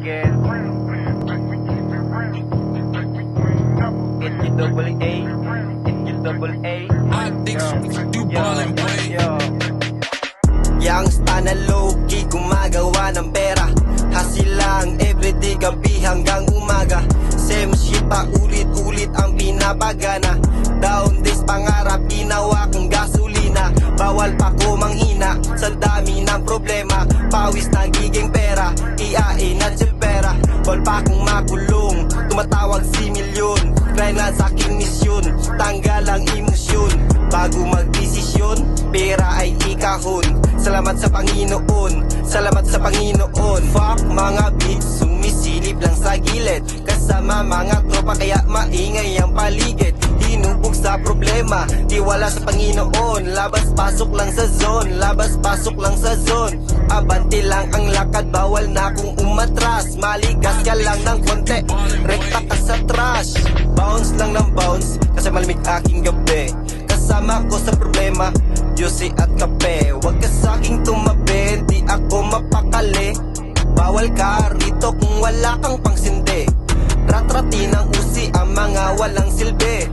again. It's your double A. It's your double A. You ballin', boy. Youngsta na low-key gumagawa ng pera. Hasil lang everyday gabi hanggang umaga. Same shit pa ulit-ulit ang pinapagana. Down days pangarap ginawa kong gasolina. Bawal pa ko manghina sa dami ng problema. Pawis nagiging pera, iain at pera. Bawal pa kong makulong, tumatawag si milyon. Grind lang sa aking misyon, tanggal ang emosyon. Bago magdesisyon, pera ay ikahon. Salamat sa Panginoon, salamat sa Panginoon. Fuck mga beats, sumisilip lang sa gilid. Kasama mga tropa kaya maingay ang paligid. Hinubog sa problema, tiwala sa Panginoon. Labas-pasok lang sa zone, labas-pasok lang sa zone. Abante lang ang lakad, bawal na akong umatras. Maligas ka lang ng konti, rekta ka sa trash. Bounce lang ng bounce, kasi malamig aking gabi. Kasama ko sa problema, juicy at kape. Huwag ka sa'king tumabi, di ako mapakali. Bawal ka rito kung wala kang pangsindi. Ratratin ng usi ang mga walang silbi.